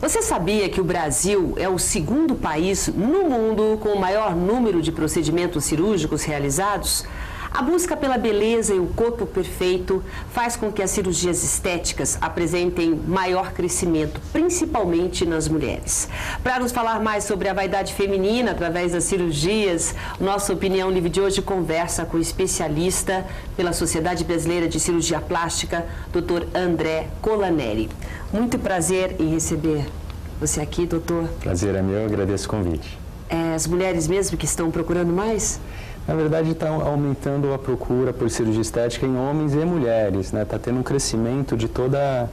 Você sabia que o Brasil é o segundo país no mundo com o maior número de procedimentos cirúrgicos realizados? A busca pela beleza e o corpo perfeito faz com que as cirurgias estéticas apresentem maior crescimento, principalmente nas mulheres. Para nos falar mais sobre a vaidade feminina através das cirurgias, nossa Opinião Livre de hoje conversa com o especialista pela Sociedade Brasileira de Cirurgia Plástica, Dr. André Colaneri. Muito prazer em receber você aqui, doutor. Prazer é meu, agradeço o convite. As mulheres mesmo que estão procurando mais? Na verdade, está aumentando a procura por cirurgia estética em homens e mulheres, né? Está tendo um crescimento de toda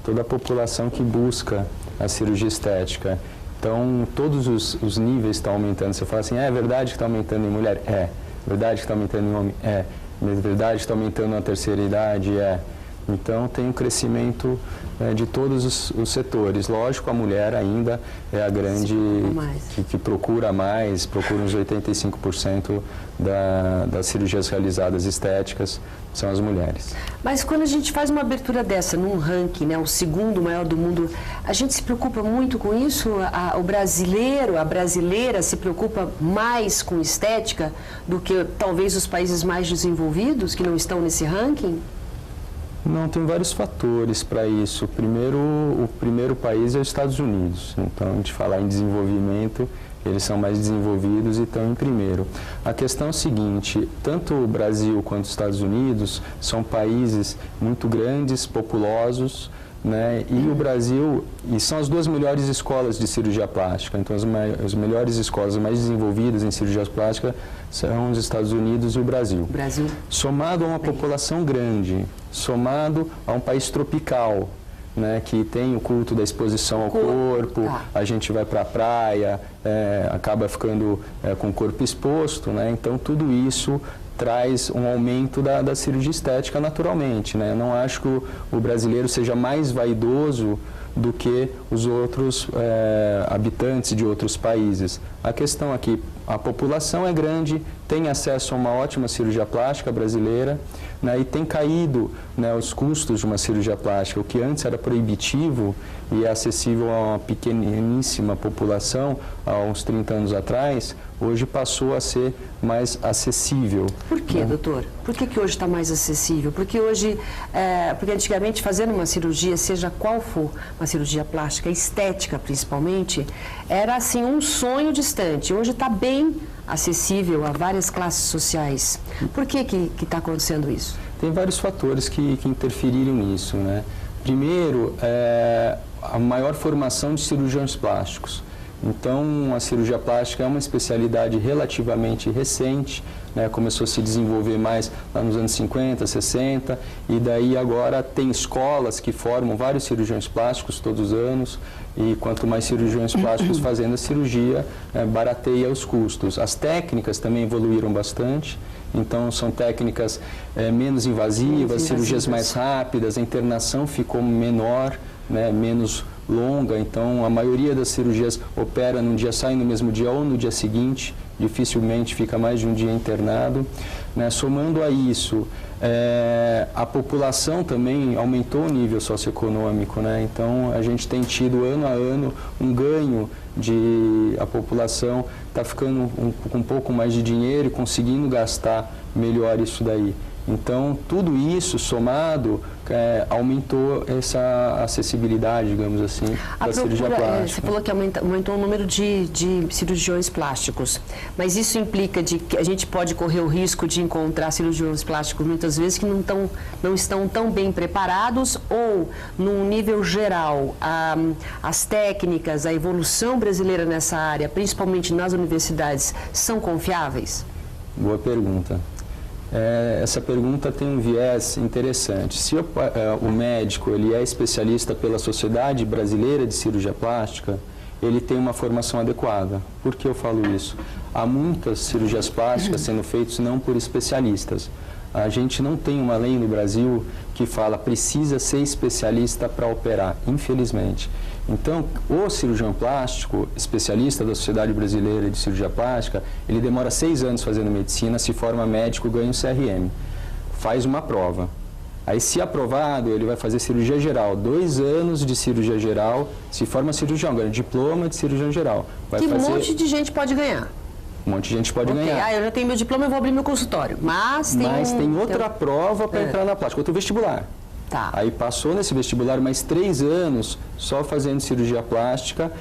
a população que busca a cirurgia estética. Então, todos os níveis estão aumentando. Você fala assim, é verdade que está aumentando em mulher? É. Verdade que está aumentando em homem? É. Verdade que está aumentando na terceira idade? É. Então, tem um crescimento de todos os setores. Lógico, a mulher ainda é a grande que procura mais, procura uns 85% das cirurgias realizadas estéticas, são as mulheres. Mas quando a gente faz uma abertura dessa, num ranking, né, o segundo maior do mundo, a gente se preocupa muito com isso? O brasileiro, a brasileira se preocupa mais com estética do que talvez os países mais desenvolvidos que não estão nesse ranking? Não, tem vários fatores para isso. O primeiro país é os Estados Unidos. Então, a gente falar em desenvolvimento, eles são mais desenvolvidos e estão em primeiro. A questão é a seguinte, tanto o Brasil quanto os Estados Unidos são países muito grandes, populosos, né? E o Brasil, e são as duas melhores escolas de cirurgia plástica. Então, as melhores escolas mais desenvolvidas em cirurgia plástica são os Estados Unidos e o Brasil. Somado a uma população grande, somado a um país tropical, né, que tem o culto da exposição ao corpo, a gente vai para a praia, acaba ficando com o corpo exposto, né? Então, tudo isso traz um aumento da cirurgia estética naturalmente, né? Eu não acho que o brasileiro seja mais vaidoso do que os outros habitantes de outros países. A questão aqui, a população é grande, tem acesso a uma ótima cirurgia plástica brasileira, né, e tem caído, né, os custos de uma cirurgia plástica. O que antes era proibitivo e é acessível a uma pequeníssima população, há uns 30 anos atrás, hoje passou a ser mais acessível. Por quê, doutor? Por que hoje está mais acessível? Porque hoje, porque antigamente fazendo uma cirurgia, seja qual for, uma cirurgia plástica, estética principalmente, era assim um sonho distante. Hoje está bem acessível a várias classes sociais. Por que está acontecendo isso? Tem vários fatores que interferiram nisso, né? Primeiro, a maior formação de cirurgiões plásticos. Então, a cirurgia plástica é uma especialidade relativamente recente, né? Começou a se desenvolver mais lá nos anos 50, 60, e daí agora tem escolas que formam vários cirurgiões plásticos todos os anos, e quanto mais cirurgiões plásticos fazendo a cirurgia, barateia os custos. As técnicas também evoluíram bastante, então são técnicas menos invasivas, cirurgias mais rápidas, a internação ficou menor, né, menos longa, então a maioria das cirurgias opera num dia, sai no mesmo dia ou no dia seguinte, dificilmente fica mais de um dia internado, né? Somando a isso, a população também aumentou o nível socioeconômico, né? Então a gente tem tido ano a ano um ganho a população está ficando com um pouco mais de dinheiro e conseguindo gastar melhor isso daí. Então, tudo isso somado aumentou essa acessibilidade, digamos assim, da cirurgia plástica. Você falou que aumentou o número de cirurgiões plásticos, mas isso implica que a gente pode correr o risco de encontrar cirurgiões plásticos muitas vezes que não estão tão bem preparados ou, num nível geral, as técnicas, a evolução brasileira nessa área, principalmente nas universidades, são confiáveis? Boa pergunta. Essa pergunta tem um viés interessante. Se o médico ele é especialista pela Sociedade Brasileira de Cirurgia Plástica, ele tem uma formação adequada. Por que eu falo isso? Há muitas cirurgias plásticas sendo feitas não por especialistas. A gente não tem uma lei no Brasil que fala precisa ser especialista para operar, infelizmente. Então, o cirurgião plástico, especialista da Sociedade Brasileira de Cirurgia Plástica, ele demora 6 anos fazendo medicina, se forma médico, ganha um CRM, faz uma prova. Aí, se aprovado, ele vai fazer cirurgia geral. 2 anos de cirurgia geral, se forma cirurgião, ganha diploma de cirurgião geral. Que um monte de gente pode ganhar. Um monte de gente pode ganhar. Ah, eu já tenho meu diploma, eu vou abrir meu consultório. Mas tem outra prova para entrar na plástica, outro vestibular. Tá. Aí passou nesse vestibular mais 3 anos só fazendo cirurgia plástica,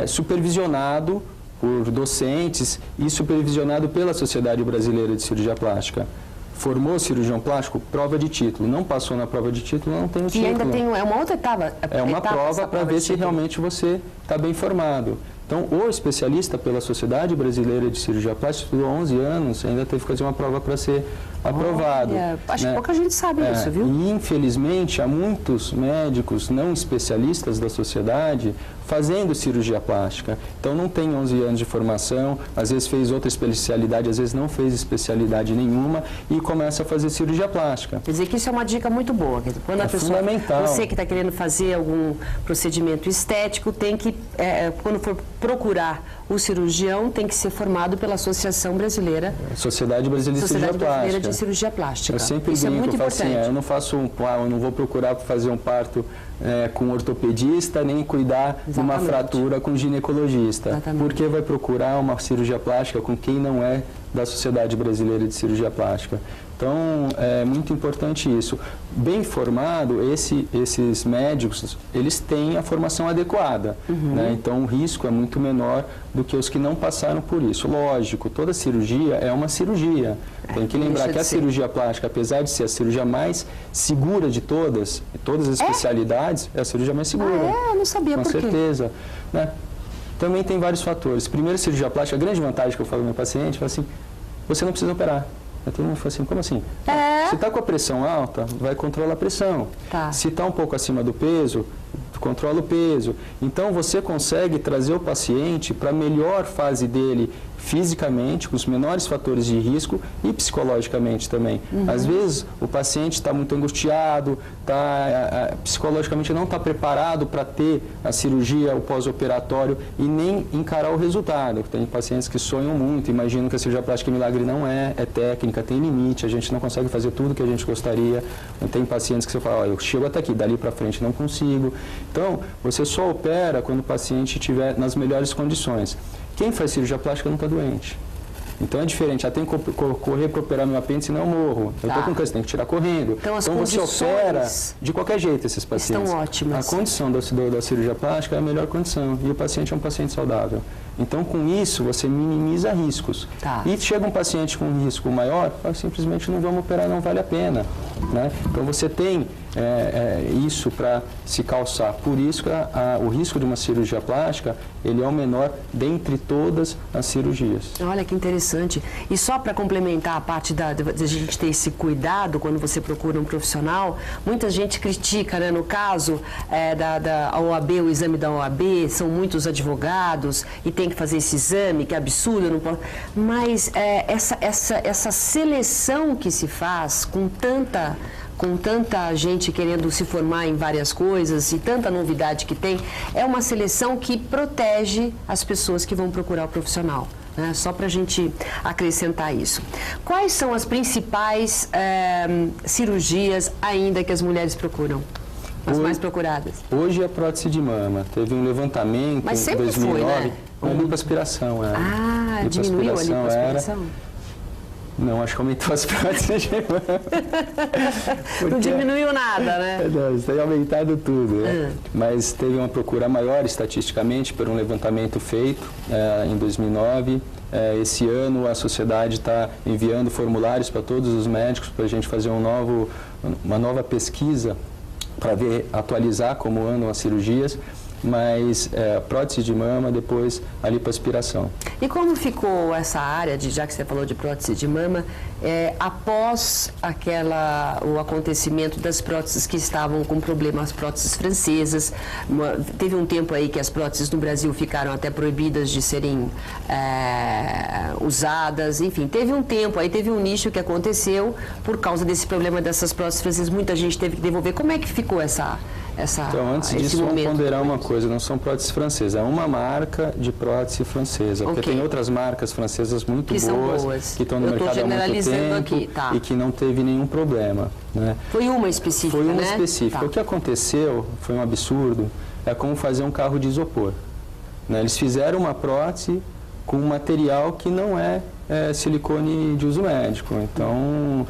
supervisionado por docentes e supervisionado pela Sociedade Brasileira de Cirurgia Plástica. Formou cirurgião plástico, prova de título. Não passou na prova de título, não tem o título. E ainda tem uma outra etapa. É uma prova para ver se realmente você está bem formado. Então, o especialista pela Sociedade Brasileira de Cirurgia Plástica estudou 11 anos, ainda teve que fazer uma prova para ser aprovado. Acho que pouca gente sabe isso, viu? E, infelizmente, há muitos médicos não especialistas da sociedade fazendo cirurgia plástica. Então, não tem 11 anos de formação, às vezes fez outra especialidade, às vezes não fez especialidade nenhuma e começa a fazer cirurgia plástica. Quer dizer que isso é uma dica muito boa. Quando a pessoa, fundamental. Você que está querendo fazer algum procedimento estético, tem que, quando for procurar o cirurgião, tem que ser formado pela Associação Brasileira. Sociedade Brasileira de Cirurgia Plástica. Eu sempre isso brinco, é muito importante. Eu não faço eu não vou procurar fazer um parto com ortopedista, nem cuidar de uma fratura com ginecologista. Exatamente. Porque vai procurar uma cirurgia plástica com quem não é da Sociedade Brasileira de Cirurgia Plástica. Então, é muito importante isso. Bem formado, esses médicos, eles têm a formação adequada. Né? Então, o risco é muito menor do que os que não passaram por isso. Lógico, toda cirurgia é uma cirurgia. Tem que lembrar que a cirurgia plástica, apesar de ser a cirurgia mais segura de todas as especialidades, é a cirurgia mais segura. Eu não sabia por quê. Com certeza. Né? Também tem vários fatores. Primeiro, a cirurgia plástica, a grande vantagem que eu falo ao meu paciente, é assim, você não precisa operar. Aí todo mundo fala assim, como assim? Se está com a pressão alta, vai controlar a pressão. Se está um pouco acima do peso, controla o peso. Então, você consegue trazer o paciente para a melhor fase dele fisicamente, com os menores fatores de risco e psicologicamente também. Às vezes, o paciente está muito angustiado, psicologicamente não está preparado para ter a cirurgia, o pós-operatório e nem encarar o resultado. Tem pacientes que sonham muito, imaginam que a cirurgia plástica milagre não é técnica, tem limite, a gente não consegue fazer tudo que a gente gostaria. Tem pacientes que você fala, eu chego até aqui, dali para frente não consigo. Então, você só opera quando o paciente estiver nas melhores condições. Quem faz cirurgia plástica não está doente. Então é diferente, tem que correr para operar meu apêndice, senão eu morro. Eu estou com câncer, tem que tirar correndo. Então você opera de qualquer jeito esses pacientes. Estão ótimas. A condição da cirurgia plástica é a melhor condição e o paciente é um paciente saudável. Então, com isso, você minimiza riscos. E chega um paciente com um risco maior, simplesmente não vamos operar, não vale a pena. Né? Então, você tem isso para se calçar. Por isso, o risco de uma cirurgia plástica, ele é o menor dentre todas as cirurgias. Olha que interessante. E só para complementar a parte de a gente ter esse cuidado quando você procura um profissional, muita gente critica, né? No caso da OAB, o exame da OAB, são muitos advogados e tem que fazer esse exame, que é absurdo, não pode. Mas essa seleção que se faz com tanta gente querendo se formar em várias coisas e tanta novidade que tem, é uma seleção que protege as pessoas que vão procurar o profissional. Né? Só para a gente acrescentar isso. Quais são as principais cirurgias ainda que as mulheres procuram? As mais procuradas? Hoje é a prótese de mama. Teve um levantamento em 2009. Foi, né? A lipoaspiração era. Diminuiu a lipoaspiração? Não, acho que aumentou as próteses de mama. Não diminuiu nada, né? Não, isso tem aumentado tudo. Né? Mas teve uma procura maior estatisticamente por um levantamento feito em 2009. Esse ano a sociedade está enviando formulários para todos os médicos para a gente fazer uma nova pesquisa para atualizar como andam as cirurgias. Mas prótese de mama, depois a lipoaspiração. E como ficou essa área, já que você falou de prótese de mama, após o acontecimento das próteses que estavam com problemas, as próteses francesas? Teve um tempo aí que as próteses no Brasil ficaram até proibidas de serem usadas, enfim, teve um tempo aí, teve um nicho que aconteceu por causa desse problema dessas próteses francesas, muita gente teve que devolver. Como é que ficou essa Então, antes disso, vamos ponderar uma coisa, não são próteses francesas, é uma marca de prótese francesa, porque tem outras marcas francesas muito boas, que estão no mercado há muito tempo e que não teve nenhum problema. Né? Foi uma específica, Foi uma específica. O que aconteceu foi um absurdo, é como fazer um carro de isopor. Né? Eles fizeram uma prótese com um material que não é silicone de uso médico. Então,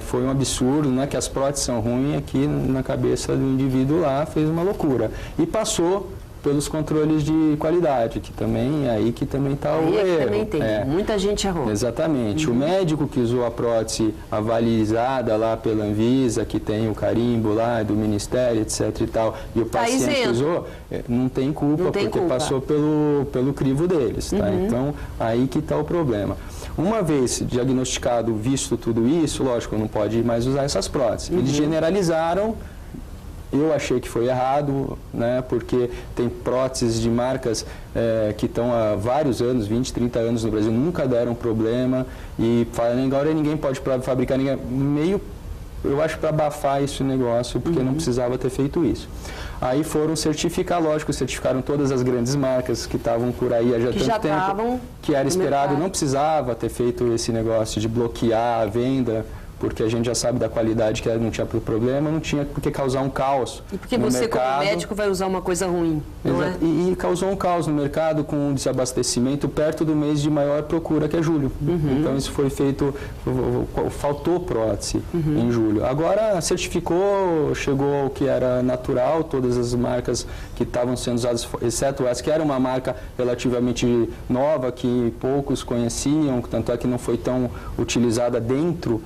foi um absurdo, não é que as próteses são ruins, aqui na cabeça do indivíduo lá fez uma loucura. E passou pelos controles de qualidade, que também é aí que também está o erro. Também tem, muita gente errou. Exatamente. O médico que usou a prótese avalizada lá pela Anvisa, que tem o carimbo lá do Ministério, etc e tal, e o paciente que usou, não tem culpa, porque passou pelo crivo deles. Tá? Então, aí que está o problema. Uma vez diagnosticado, visto tudo isso, lógico, não pode mais usar essas próteses. Eles generalizaram. Eu achei que foi errado, né, porque tem próteses de marcas que estão há vários anos, 20, 30 anos no Brasil, nunca deram problema, e agora ninguém pode fabricar, eu acho para abafar esse negócio, porque não precisava ter feito isso. Aí foram certificar, lógico, certificaram todas as grandes marcas que estavam por aí há tanto tempo, que era esperado, não precisava ter feito esse negócio de bloquear a venda, porque a gente já sabe da qualidade que não tinha problema, não tinha por que causar um caos. E porque você, como médico, vai usar uma coisa ruim, não é? E causou um caos no mercado com um desabastecimento perto do mês de maior procura, que é julho. Então, isso foi feito, faltou prótese em julho. Agora, certificou, chegou o que era natural, todas as marcas que estavam sendo usadas, exceto essa, que era uma marca relativamente nova, que poucos conheciam, tanto é que não foi tão utilizada dentro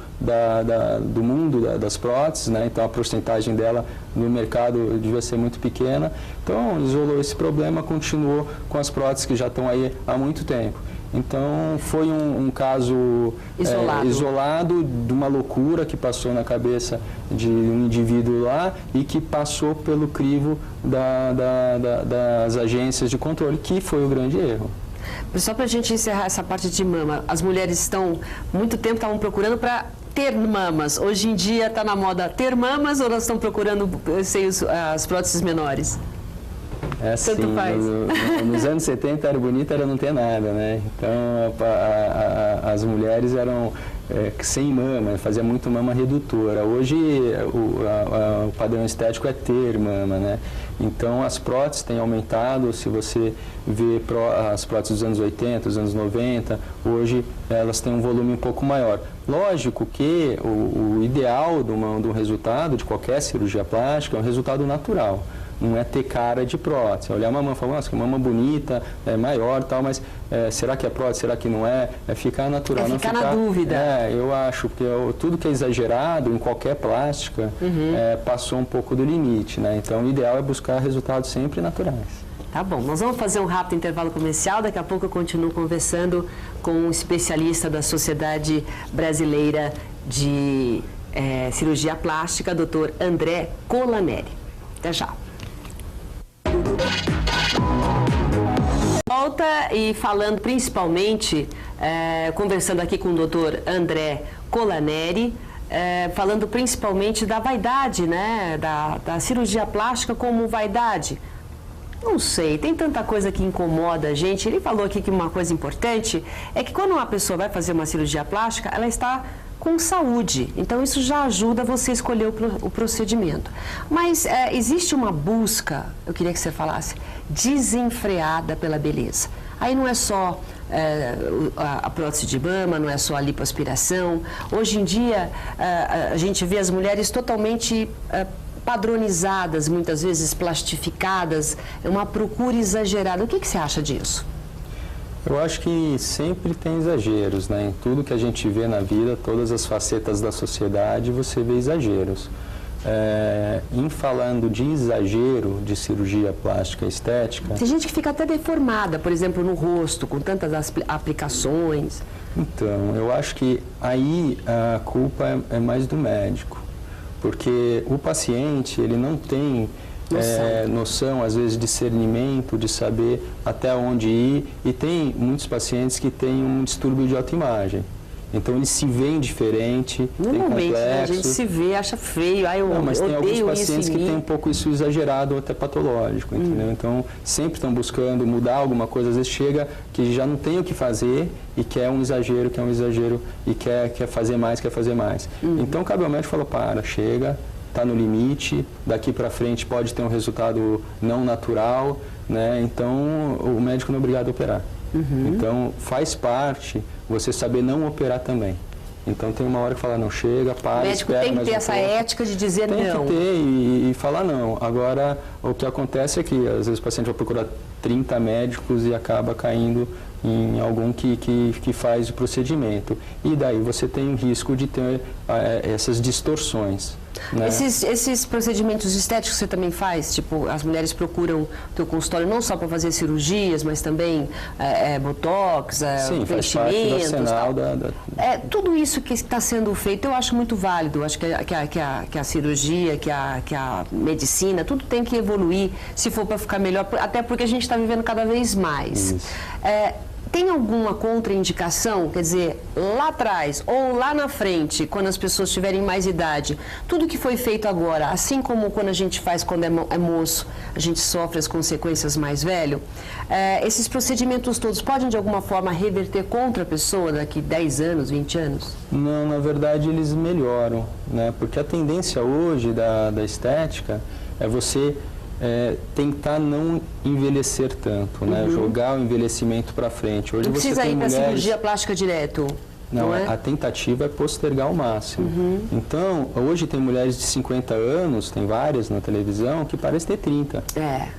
do mundo das próteses, né? Então a porcentagem dela no mercado devia ser muito pequena. Então isolou esse problema, continuou com as próteses que já estão aí há muito tempo. Então foi um caso isolado de uma loucura que passou na cabeça de um indivíduo lá e que passou pelo crivo das agências de controle, que foi o grande erro. Só para a gente encerrar essa parte de mama, as mulheres muito tempo estavam procurando para ter mamas. Hoje em dia está na moda ter mamas ou elas estão procurando as próteses menores? Assim, tanto faz. Nos anos 70 era bonito, era não ter nada, né? Então as mulheres eram sem mama, fazia muito mama redutora. Hoje o padrão estético é ter mama, né? Então as próteses têm aumentado. Se você vê as próteses dos anos 80, dos anos 90, hoje elas têm um volume um pouco maior. Lógico que o ideal de um resultado de qualquer cirurgia plástica é um resultado natural. Não é ter cara de prótese. Olhar uma mama e falar, nossa, que mama bonita, é maior e tal, mas será que é prótese, será que não é? É ficar natural. É ficar na dúvida. Eu acho, porque tudo que é exagerado em qualquer plástica passou um pouco do limite, né? Então o ideal é buscar resultados sempre naturais. Tá bom, nós vamos fazer um rápido intervalo comercial, daqui a pouco eu continuo conversando com um especialista da Sociedade Brasileira de Cirurgia Plástica, Dr. André Colaneri. Até já. Volta e falando principalmente, conversando aqui com o Dr. André Colaneri, falando principalmente da vaidade, né, da cirurgia plástica como vaidade. Não sei, tem tanta coisa que incomoda a gente. Ele falou aqui que uma coisa importante é que quando uma pessoa vai fazer uma cirurgia plástica, ela está com saúde. Então, isso já ajuda você a escolher o procedimento. Mas existe uma busca, eu queria que você falasse, desenfreada pela beleza. Aí não é só a prótese de mama, não é só a lipoaspiração. Hoje em dia, a gente vê as mulheres totalmente padronizadas, muitas vezes plastificadas, é uma procura exagerada. O que você acha disso? Eu acho que sempre tem exageros, né? Em tudo que a gente vê na vida, todas as facetas da sociedade, você vê exageros. Em falando de exagero de cirurgia plástica estética... Tem gente que fica até deformada, por exemplo, no rosto, com tantas aplicações. Então, eu acho que aí a culpa é mais do médico. Porque o paciente, ele não tem noção, às vezes, de discernimento, de saber até onde ir. E tem muitos pacientes que têm um distúrbio de autoimagem. Então eles se veem diferente, normalmente, tem complexo. né, a gente se vê, acha feio, eu não, mas tem alguns odeio pacientes isso que têm um pouco isso exagerado ou até patológico, entendeu? Então sempre estão buscando mudar alguma coisa, às vezes chega que já não tem o que fazer e quer um exagero e quer fazer mais. Então cabe ao médico falar, para, chega, está no limite, daqui para frente pode ter um resultado não natural, né? Então o médico não é obrigado a operar. Então faz parte você saber não operar também. Então tem uma hora que fala, não, chega, para, o médico tem que ter essa ética de dizer não. Tem que ter e falar não. Agora, o que acontece é que às vezes o paciente vai procurar 30 médicos e acaba caindo em algum que faz o procedimento. E daí você tem o risco de ter essas distorções. Né? Esses procedimentos estéticos você também faz? Tipo, as mulheres procuram o teu consultório não só para fazer cirurgias, mas também botox, sim, faz parte do arsenal tudo isso que está sendo feito eu acho muito válido. Acho que a cirurgia, que a medicina, tudo tem que evoluir se for para ficar melhor, até porque a gente está vivendo cada vez mais. Tem alguma contraindicação? Quer dizer, lá atrás ou lá na frente, quando as pessoas tiverem mais idade, tudo que foi feito agora, assim como quando a gente faz quando é moço, a gente sofre as consequências mais velho, esses procedimentos todos podem de alguma forma reverter contra a pessoa daqui 10 anos, 20 anos? Não, na verdade eles melhoram, né? Porque a tendência hoje da estética é você tentar não envelhecer tanto, né? Jogar o envelhecimento para frente. Hoje não você precisa tem ir para mulheres... cirurgia plástica direto. Não, a tentativa é postergar ao máximo. Então, hoje tem mulheres de 50 anos, tem várias na televisão, que parecem ter 30.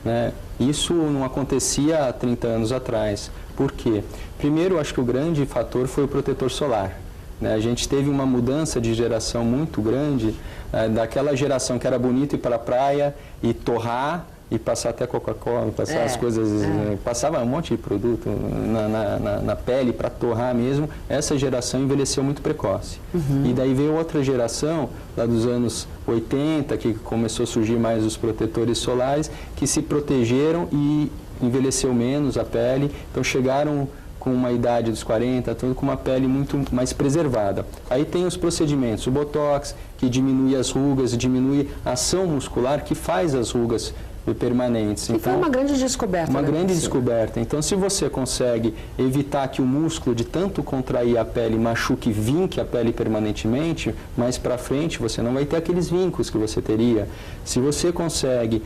Né? Isso não acontecia há 30 anos atrás. Por quê? Primeiro, acho que o grande fator foi o protetor solar. A gente teve uma mudança de geração muito grande, daquela geração que era bonito ir para a praia e torrar, e passar até Coca-Cola, passar as coisas, passava um monte de produto na pele para torrar mesmo. Essa geração envelheceu muito precoce. E daí veio outra geração, lá dos anos 80, que começou a surgir mais os protetores solares, que se protegeram e envelheceu menos a pele, então chegaram com uma idade dos 40, tudo com uma pele muito mais preservada. Aí tem os procedimentos, o Botox, que diminui as rugas, diminui a ação muscular, que faz as rugas permanentes. E foi uma grande descoberta. Uma grande descoberta. Então, se você consegue evitar que o músculo de tanto contrair a pele machuque e vinque a pele permanentemente, mais para frente você não vai ter aqueles vincos que você teria. Se você consegue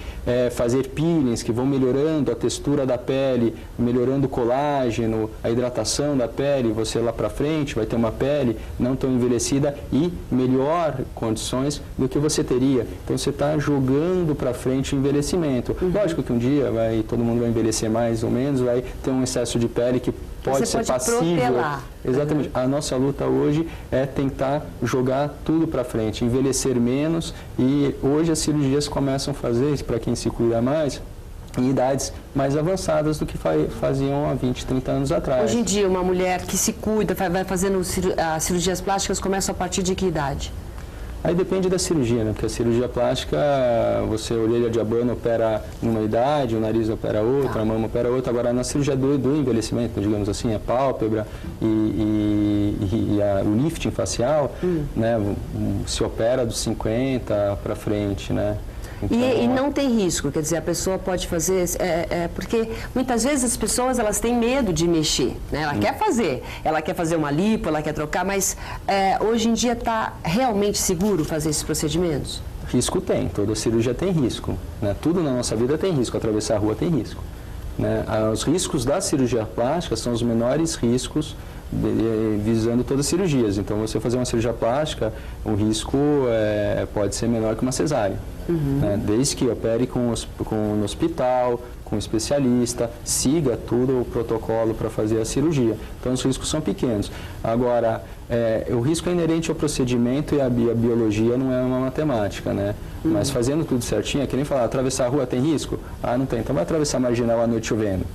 fazer peelings que vão melhorando a textura da pele, melhorando o colágeno, a hidratação da pele, você lá para frente vai ter uma pele não tão envelhecida e melhor condições do que você teria. Então, você está jogando para frente o envelhecimento. Lógico que um dia todo mundo vai envelhecer mais ou menos, vai ter um excesso de pele que pode ser passível. Protelar. Exatamente. A nossa luta hoje é tentar jogar tudo para frente, envelhecer menos, e hoje as cirurgias começam a fazer isso para quem se cuida mais em idades mais avançadas do que faziam há 20, 30 anos atrás. Hoje em dia, uma mulher que se cuida, vai fazendo as cirurgias plásticas, começa a partir de que idade? Aí depende da cirurgia, né? Porque a cirurgia plástica, você a orelha de abano opera numa idade, o nariz opera outra, a mama opera outra. Agora, na cirurgia do envelhecimento, digamos assim, a pálpebra e o lifting facial, né? Se opera dos 50 para frente, né? Então, e não tem risco, quer dizer, a pessoa pode fazer, porque muitas vezes as pessoas elas têm medo de mexer, né? Ela quer fazer uma lipo, ela quer trocar, mas hoje em dia está realmente seguro fazer esses procedimentos? Risco tem, toda cirurgia tem risco, né? Tudo na nossa vida tem risco, atravessar a rua tem risco, né? Os riscos da cirurgia plástica são os menores riscos visando todas as cirurgias. Então, você fazer uma cirurgia plástica, o risco pode ser menor que uma cesárea. Né? Desde que opere no hospital, com um especialista, siga tudo o protocolo para fazer a cirurgia. Então, os riscos são pequenos. Agora, o risco é inerente ao procedimento e a biologia não é uma matemática, né? Mas fazendo tudo certinho, é que nem falar, atravessar a rua tem risco? Ah, não tem. Então, vai atravessar a marginal à noite chovendo.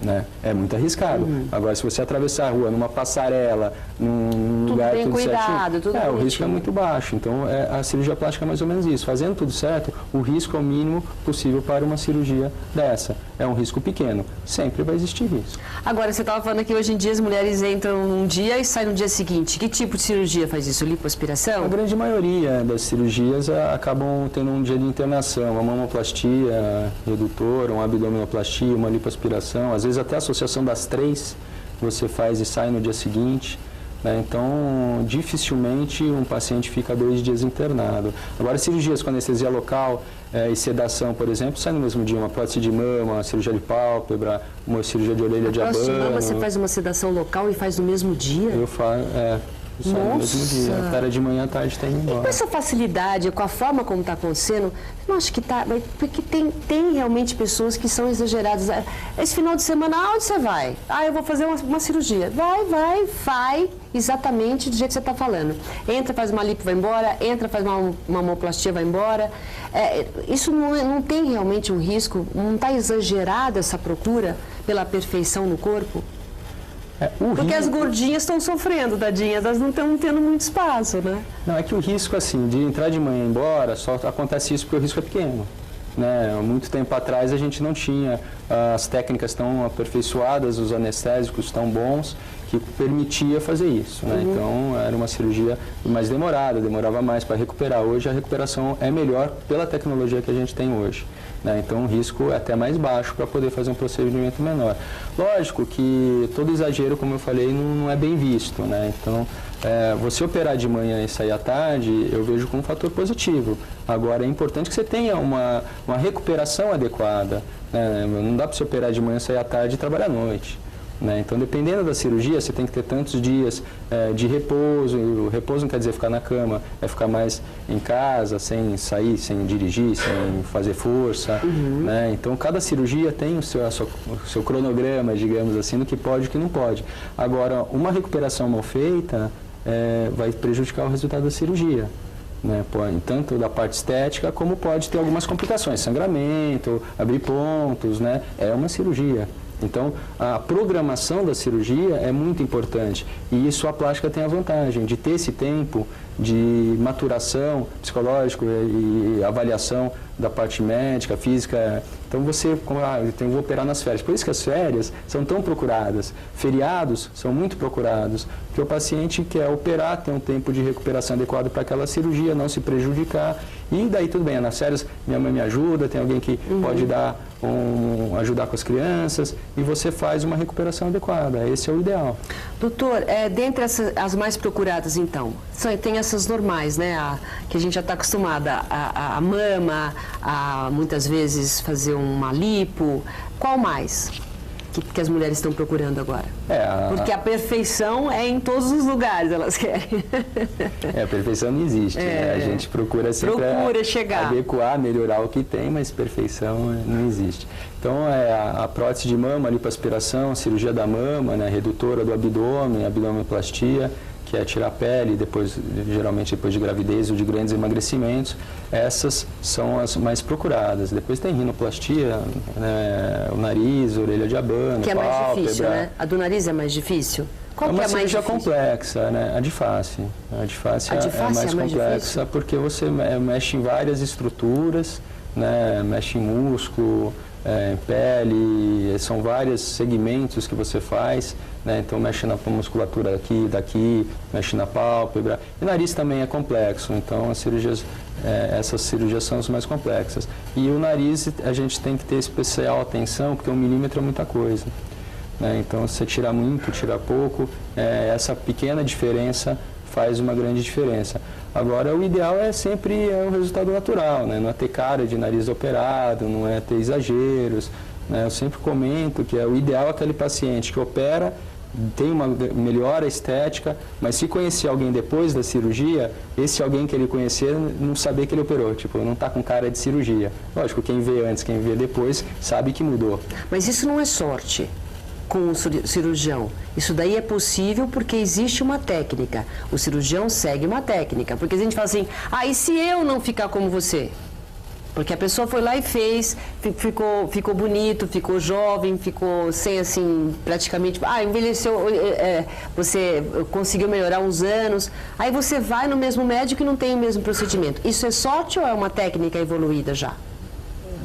né? É muito arriscado. Agora, se você atravessar a rua numa passarela, num lugar bem tudo cuidado, certinho, tudo o bonitinho. risco é muito baixo. Então, a cirurgia plástica é mais ou menos isso. Fazendo tudo certo, o risco é o mínimo possível para uma cirurgia dessa. É um risco pequeno. Sempre vai existir risco. Agora, você estava falando que hoje em dia as mulheres entram num dia e saem no dia seguinte. Que tipo de cirurgia faz isso? Lipoaspiração? A grande maioria das cirurgias acabam tendo um dia de internação, uma mamoplastia redutora, uma abdominoplastia, uma lipoaspiração, às vezes até a associação das três você faz e sai no dia seguinte, né? Então, dificilmente um paciente fica 2 dias internado. Agora, cirurgias com anestesia local e sedação, por exemplo, sai no mesmo dia, uma prótese de mama, uma cirurgia de pálpebra, uma cirurgia de orelha de abano. Prótese de mama você faz uma sedação local e faz no mesmo dia? Eu faço, sai no mesmo dia. Era de manhã à tarde está indo embora. E com essa facilidade, com a forma como está acontecendo, eu não acho que está. Porque tem realmente pessoas que são exageradas. Esse final de semana, aonde você vai? Eu vou fazer uma cirurgia. Vai, exatamente do jeito que você está falando. Entra, faz uma lipo, vai embora. Entra, faz uma mamoplastia, vai embora. Isso não tem realmente um risco? Não está exagerada essa procura pela perfeição no corpo? Porque as gordinhas estão sofrendo, tadinhas, elas não estão tendo muito espaço, né? Não, é que o risco, assim, de entrar de manhã e ir embora, só acontece isso porque o risco é pequeno, né? Há muito tempo atrás a gente não tinha as técnicas tão aperfeiçoadas, os anestésicos tão bons, que permitia fazer isso, né? Então, era uma cirurgia mais demorada, demorava mais para recuperar. Hoje a recuperação é melhor pela tecnologia que a gente tem hoje, né? Então, o risco é até mais baixo para poder fazer um procedimento menor. Lógico que todo exagero, como eu falei, não é bem visto, né? Então, você operar de manhã e sair à tarde, eu vejo como um fator positivo. Agora, é importante que você tenha uma recuperação adequada, né? Não dá para você operar de manhã, sair à tarde e trabalhar à noite, né? Então, dependendo da cirurgia, você tem que ter tantos dias de repouso. O repouso não quer dizer ficar na cama, é ficar mais em casa, sem sair, sem dirigir, sem fazer força, né? Então, cada cirurgia tem o seu cronograma, digamos assim, do que pode e o que não pode. Agora, uma recuperação mal feita vai prejudicar o resultado da cirurgia, né? Tanto da parte estética, como pode ter algumas complicações, sangramento, abrir pontos, né? É uma cirurgia. Então, a programação da cirurgia é muito importante e isso a plástica tem a vantagem de ter esse tempo de maturação psicológica e avaliação da parte médica, física. Então, eu vou operar nas férias. Por isso que as férias são tão procuradas. Feriados são muito procurados, porque o paciente quer operar, ter um tempo de recuperação adequado para aquela cirurgia, não se prejudicar. E daí tudo bem, nas férias minha mãe me ajuda, tem alguém que pode ajudar com as crianças e você faz uma recuperação adequada. Esse é o ideal. Doutor, dentre as mais procuradas, então, tem essas normais, né? Que a gente já está acostumada, a mama, muitas vezes fazer uma lipo. Qual mais que as mulheres estão procurando agora? Porque a perfeição é em todos os lugares, elas querem. A perfeição não existe, né? A gente procura sempre chegar, adequar, melhorar o que tem, mas perfeição não existe. Então, a prótese de mama, a lipoaspiração, a cirurgia da mama, né? Redutora do abdômen, abdominoplastia, que é tirar a pele, geralmente depois de gravidez ou de grandes emagrecimentos. Essas são as mais procuradas. Depois tem rinoplastia, né, o nariz, orelha de abano, que é pálpebra. Mais difícil, né? A do nariz é mais difícil? Qual que é mais difícil? É uma cirurgia complexa, né? A de face. A de face é mais complexa difícil? Porque você mexe em várias estruturas, né? Mexe em músculo, em pele, são vários segmentos que você faz, né? Então mexe na musculatura daqui, mexe na pálpebra. E nariz também é complexo, então essas cirurgias são as mais complexas. E o nariz a gente tem que ter especial atenção, porque 1 milímetro é muita coisa, né? Então se você tirar muito, tirar pouco, essa pequena diferença faz uma grande diferença. Agora, o ideal é sempre o resultado natural, né? Não é ter cara de nariz operado, não é ter exageros, né? Eu sempre comento que o ideal é aquele paciente que opera, tem uma melhora estética, mas se conhecer alguém depois da cirurgia, esse alguém que ele conhecer não saber que ele operou, não está com cara de cirurgia. Lógico, quem vê antes, quem vê depois, sabe que mudou. Mas isso não é sorte com o cirurgião. Isso daí é possível porque existe uma técnica. O cirurgião segue uma técnica. Porque a gente fala assim, e se eu não ficar como você? Porque a pessoa foi lá e fez, ficou bonito, ficou jovem, ficou sem, assim, praticamente... envelheceu, você conseguiu melhorar uns anos. Aí você vai no mesmo médico e não tem o mesmo procedimento. Isso é sorte ou é uma técnica evoluída já?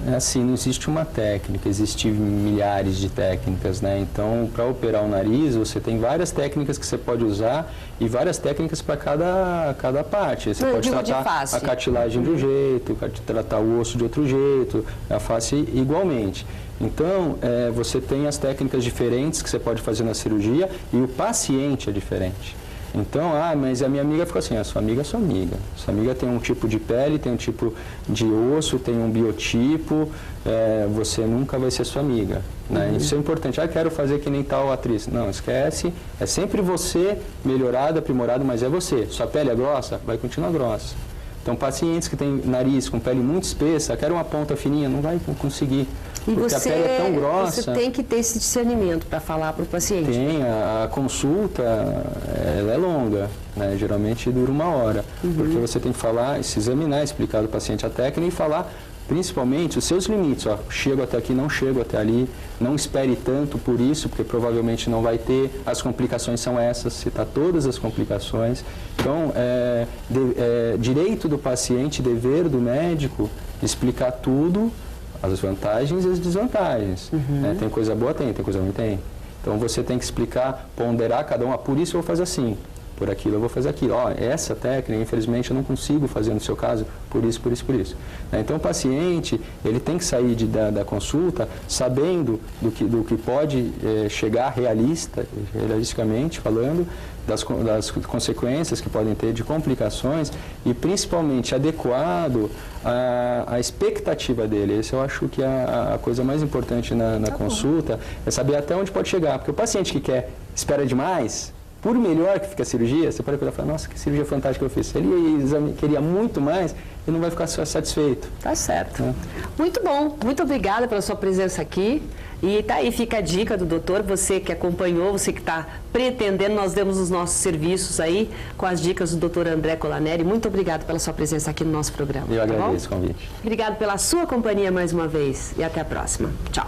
É assim, não existe uma técnica, existem milhares de técnicas, né? Então, para operar o nariz, você tem várias técnicas que você pode usar e várias técnicas para cada parte. Você pode tratar a cartilagem de um jeito, tratar o osso de outro jeito, a face igualmente. Então, você tem as técnicas diferentes que você pode fazer na cirurgia e o paciente é diferente. Então, mas a minha amiga ficou assim, a sua amiga é sua amiga. Sua amiga tem um tipo de pele, tem um tipo de osso, tem um biotipo, você nunca vai ser sua amiga. Né? Isso é importante. Quero fazer que nem tal atriz. Não, esquece. É sempre você melhorado, aprimorado, mas é você. Sua pele é grossa? Vai continuar grossa. Então, pacientes que têm nariz com pele muito espessa, quero uma ponta fininha, não vai conseguir. E porque a pele é tão grossa. Você tem que ter esse discernimento para falar para o paciente. Tem, a consulta ela é longa, né? Geralmente dura 1 hora, porque você tem que falar, se examinar, explicar ao paciente a técnica e falar principalmente os seus limites. Chego até aqui, não chego até ali, não espere tanto por isso, porque provavelmente não vai ter, as complicações são essas, citar todas as complicações. Então, direito do paciente, dever do médico, explicar tudo, as vantagens e as desvantagens. Tem coisa boa? Tem coisa ruim? Tem. Então você tem que explicar, ponderar cada uma, por isso eu vou fazer assim, por aquilo eu vou fazer aquilo. Essa técnica, infelizmente, eu não consigo fazer no seu caso, por isso, por isso, por isso. Então o paciente, ele tem que sair da consulta sabendo do que pode chegar realisticamente falando, das consequências que podem ter de complicações e principalmente adequado à expectativa dele. Esse eu acho que é a coisa mais importante na consulta, é saber até onde pode chegar, porque o paciente que espera demais, por melhor que fique a cirurgia, você pode pegar e falar, nossa, que cirurgia fantástica eu fiz. Ele queria muito mais e não vai ficar satisfeito. Tá certo. Muito bom. Muito obrigada pela sua presença aqui. E tá aí, fica a dica do doutor, você que acompanhou, você que está pretendendo, nós demos os nossos serviços aí com as dicas do doutor André Colaneri. Muito obrigado pela sua presença aqui no nosso programa. Eu agradeço o convite. Obrigado pela sua companhia mais uma vez e até a próxima. Tchau.